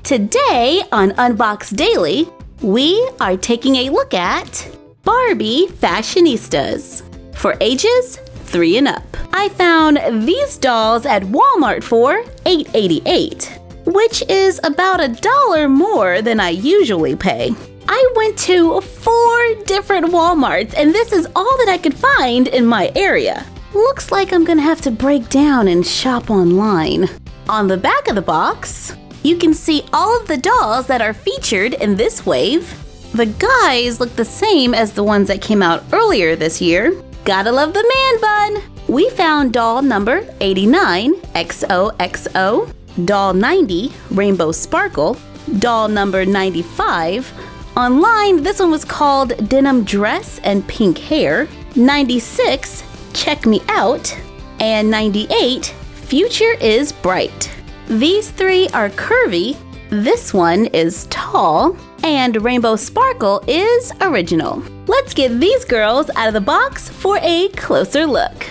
Today on UnboxDaily, we are taking a look at Barbie Fashionistas for ages 3 and up. I found these dolls at Walmart for $8.88, which is about $1 more than I usually pay. I went to 4 different Walmarts and this is all that I could find in my area. Looks like I'm gonna have to break down and shop online. On the back of the box, you can see all of the dolls that are featured in this wave. The guys look the same as the ones that came out earlier this year. Gotta love the man bun! We found doll number 89, XOXO, doll 90, Rainbow Sparkle, doll number 95. Online, this one was called Denim Dress and Pink Hair, 96, Check Me Out, and 98, Future is Bright. These 3 are curvy, this one is tall, and Rainbow Sparkle is original. Let's get these girls out of the box for a closer look.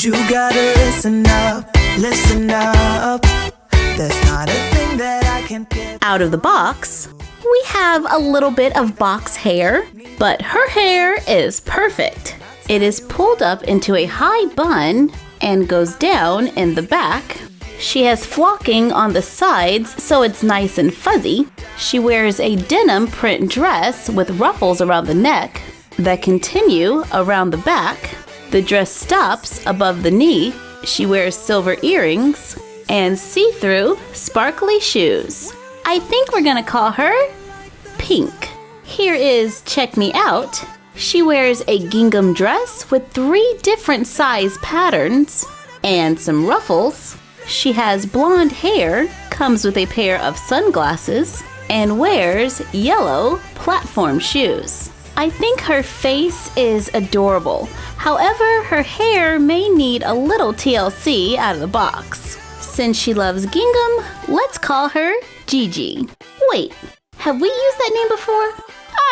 You gotta listen up, listen up. There's not a thing that I can't get. Out of the box, we have a little bit of box hair, but her hair is perfect. It is pulled up into a high bun and goes down in the back. She has flocking on the sides, so it's nice and fuzzy. She wears a denim print dress with ruffles around the neck that continue around the back. The dress stops above the knee. She wears silver earrings and see-through sparkly shoes. I think we're gonna call her Pink. Here is Check Me Out. She wears a gingham dress with 3 different size patterns and some ruffles. She has blonde hair, comes with a pair of sunglasses, and wears yellow platform shoes. I think her face is adorable. However, her hair may need a little TLC out of the box. Since she loves gingham, let's call her Gigi. Wait, have we used that name before?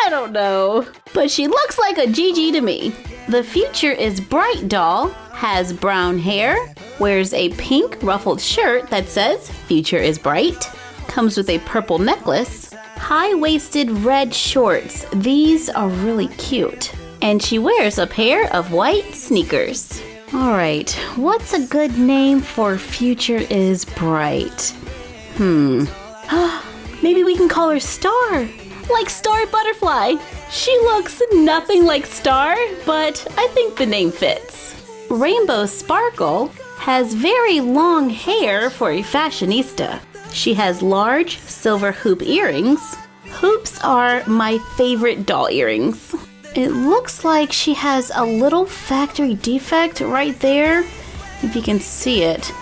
I don't know, but she looks like a Gigi to me. The Future is Bright doll has brown hair, wears a pink ruffled shirt that says Future is Bright, comes with a purple necklace, high-waisted red shorts. These are really cute. And she wears a pair of white sneakers. All right, what's a good name for Future is Bright? Maybe we can call her Star, like Star Butterfly. She looks nothing like Star, but I think the name fits. Rainbow Sparkle has very long hair for a fashionista. She has large silver hoop earrings. Hoops are my favorite doll earrings. It looks like she has a little factory defect right there, if you can see it.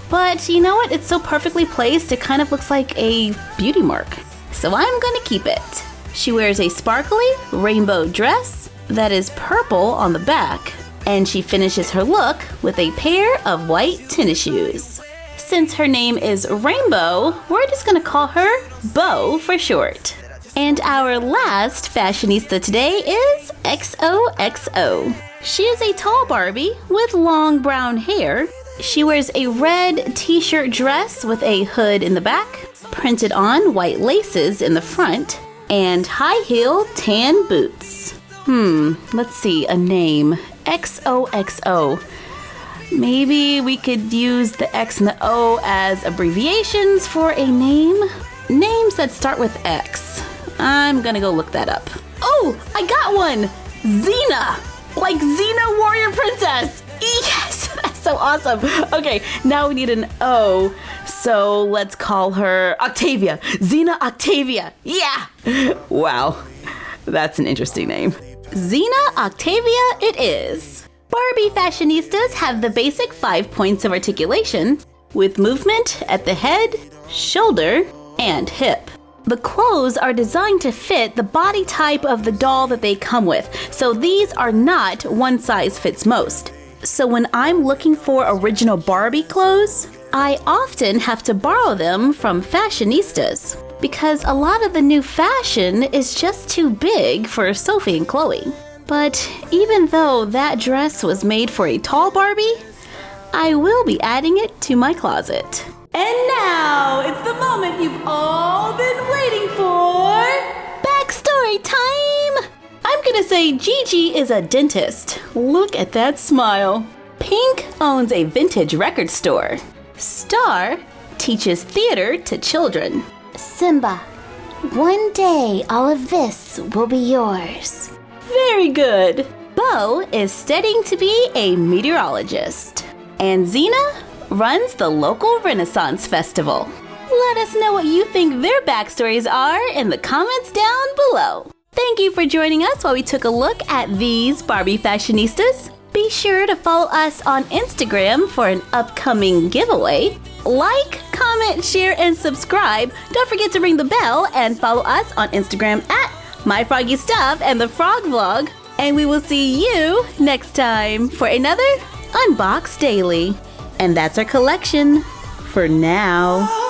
But you know what? It's so perfectly placed, it kind of looks like a beauty mark. So I'm gonna keep it. She wears a sparkly rainbow dress that is purple on the back, and she finishes her look with a pair of white tennis shoes. Since her name is Rainbow, we're just gonna call her Bo for short. And our last fashionista today is XOXO. She is a tall Barbie with long brown hair. She wears a red t-shirt dress with a hood in the back, printed on white laces in the front, and high-heel tan boots. Let's see, a name. XOXO. Maybe we could use the X and the O as abbreviations for a name. Names that start with X. I'm gonna go look that up. Oh, I got one! Xena! Like Xena Warrior Princess! Yes! That's so awesome! Okay, now we need an O. So let's call her Octavia. Xena Octavia! Yeah! Wow, that's an interesting name. Xena Octavia it is. Barbie fashionistas have the basic 5 points of articulation with movement at the head, shoulder, and hip. The clothes are designed to fit the body type of the doll that they come with, so these are not one size fits most. So when I'm looking for original Barbie clothes, I often have to borrow them from fashionistas because a lot of the new fashion is just too big for Sophie and Chloe. But even though that dress was made for a tall Barbie, I will be adding it to my closet. And now, it's the moment you've all been waiting for! Backstory time! I'm gonna say Gigi is a dentist. Look at that smile. Pink owns a vintage record store. Star teaches theater to children. Simba, one day all of this will be yours. Very good. Bo is studying to be a meteorologist. And Xena runs the local Renaissance Festival. Let us know what you think their backstories are in the comments down below. Thank you for joining us while we took a look at these Barbie Fashionistas. Be sure to follow us on Instagram for an upcoming giveaway. Like, comment, share, and subscribe. Don't forget to ring the bell and follow us on Instagram at My Froggy Stuff and the Frog Vlog. And we will see you next time for another UnboxDaily. And that's our collection for now.